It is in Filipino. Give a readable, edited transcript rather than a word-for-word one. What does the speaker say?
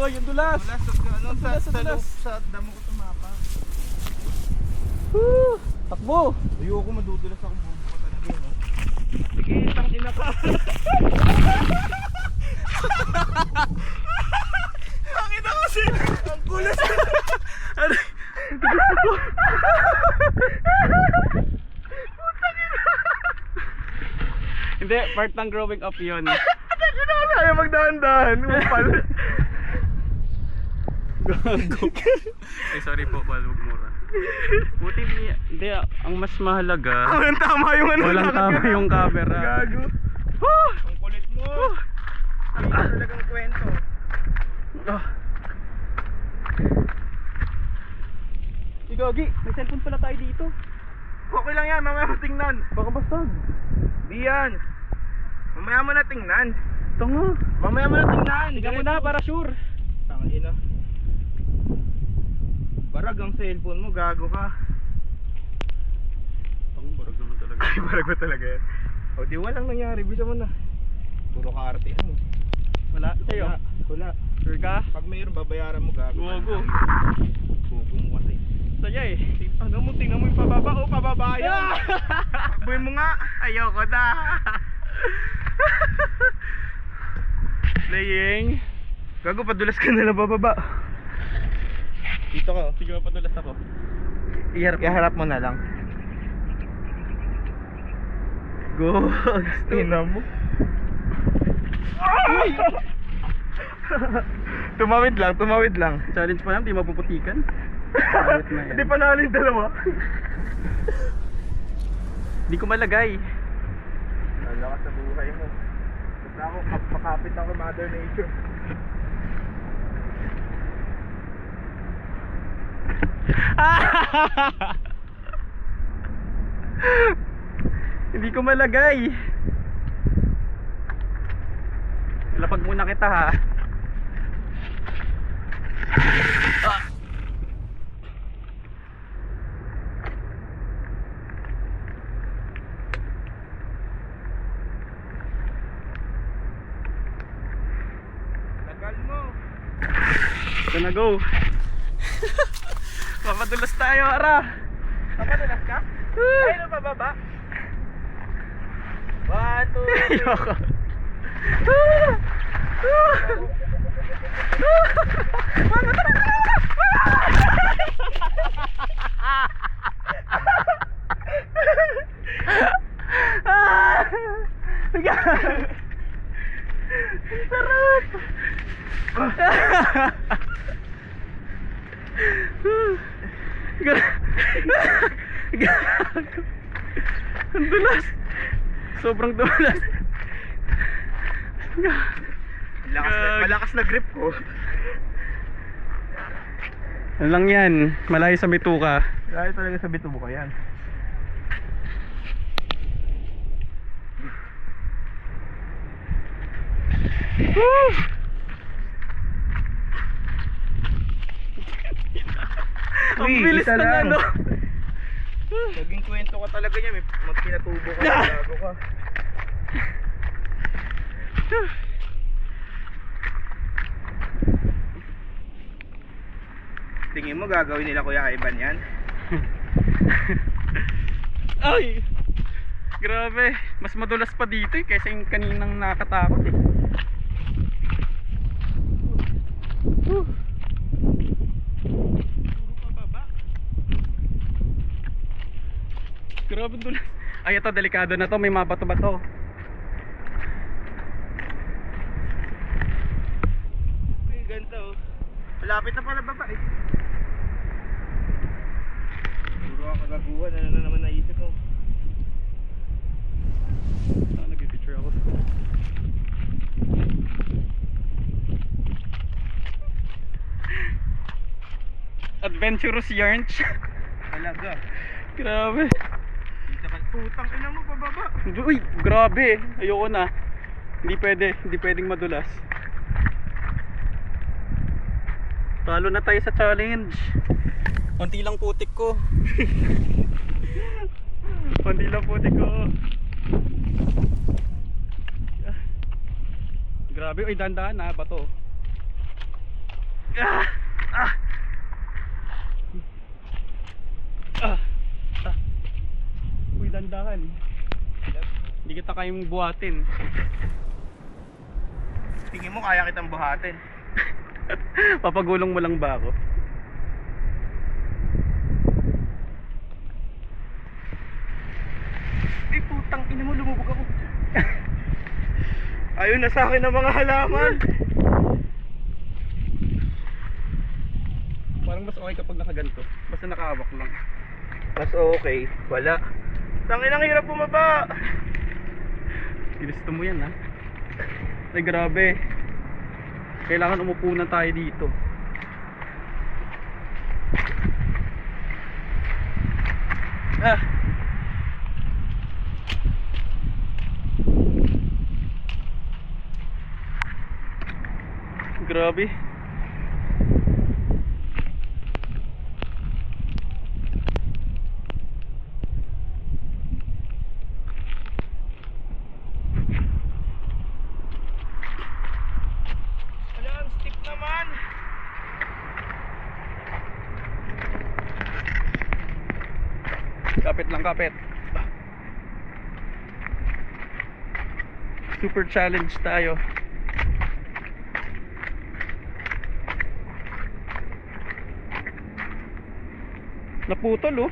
Ay, yung dulas. Dulas sa loob sa damo ko tumapa. Takbo. Ayoko madudulas akong bubo ko talaga yun. Sige, isang ina ka. Ang ina kasi. Ang kulas. Ano? Hindi, part ng growing up yun. Ayaw magdahan-dahan. Upal. Ay, sorry po, palwag mura. Buti hindi, ang mas mahalaga. Walang tama yung ano. Walang tama yung camera. Gago. Ang kulit mo. Ang talagang kwento. Gagi, may cellphone pala tayo dito. Okay lang yan, mamaya mo tingnan. Baka bastag. Di yan. Mamaya mo na tingnan. Tanga. Mamaya mo na tingnan. Tingnan mo na para sure. Tangina. Barag ang cellphone mo, gago ka. Tanga, barag naman talaga. Ay, barag ba talaga yan? O di walang nangyari, bisa mo na. Puro kaartehan eh. Wala sa'yo. Wala. Sure ka? Pag mayroon, babayaran mo, gago. Gogo. Gogo mo kasi. Saya eh. Ano mo, tingnan mo yung pababa. O, pababa yan. Takbuhin mo nga. Ayoko na. Playing. Gago, padulas ka na lang bababa. Dito ka. Sige, padulas ako. Iharap mo na lang. Go. Tingnan mo. Tumawid lang, tumawid lang. Challenge pa lang, di mapuputikan. Hindi pa nalin dalawa. Di ko malagay. Lalakas sa buhay mo. Basta ako, makapit ako Mother Nature. Hindi ko malagay. Lapag muna kita ha. Tagal mo. Ito na, go. Mapadulas tayo, ara. Papadulas ka? Ay, ano pababa? 1, 2, 3. Ayoko. Ang dulas. Sobrang dulas. Malakas na grip ko. Ano lang yan, malayo sa bituka. Dahil talaga sa bitubo ko yan. Ang bilis isa na lang. ano. Naging kwento ka talaga niya, may pinatubo ka, gago ka. Tingin mo gagawin nila Kuya Ivan yan? Ay! Grabe, mas madulas pa dito eh, kaysa yung kaninang nakatakot eh. Grabe dulas. Ay, ito delikado na to, may mabato-bato. Ay, ganda oh. Malapit na pala baba eh. Puro ang kagaguhan, ano na naman naisip mo. Nag-picture ako. Adventurous yarns. Talaga. Grabe. Putang ina mo pababa. Uy, grabe. Ayoko na. Hindi pwedeng madulas. Talo na tayo sa challenge. Konti lang putik ko. Konti lang putik ko. Grabe, uy, dandahan na bato. Ah! Ah! Ah! Ah! Uy, dandahan. Hindi kita kayang buhatin. Tingin mo kaya kitang buhatin. Papagulong mo lang ba ako? Ay putang ina mo, lumubog ako. Ayun na sa akin ang mga halaman. Parang mas okay kapag nakaganto. Basta nakahawak lang. Mas okay, wala. Tangin ang hirap bumaba. Ginusto mo yan ha. Ay grabe. Kailangan umupo na tayo dito. Ah. Grabe. Wala, ang steep naman. Kapit lang, kapit. Super challenge tayo. Naputol oh.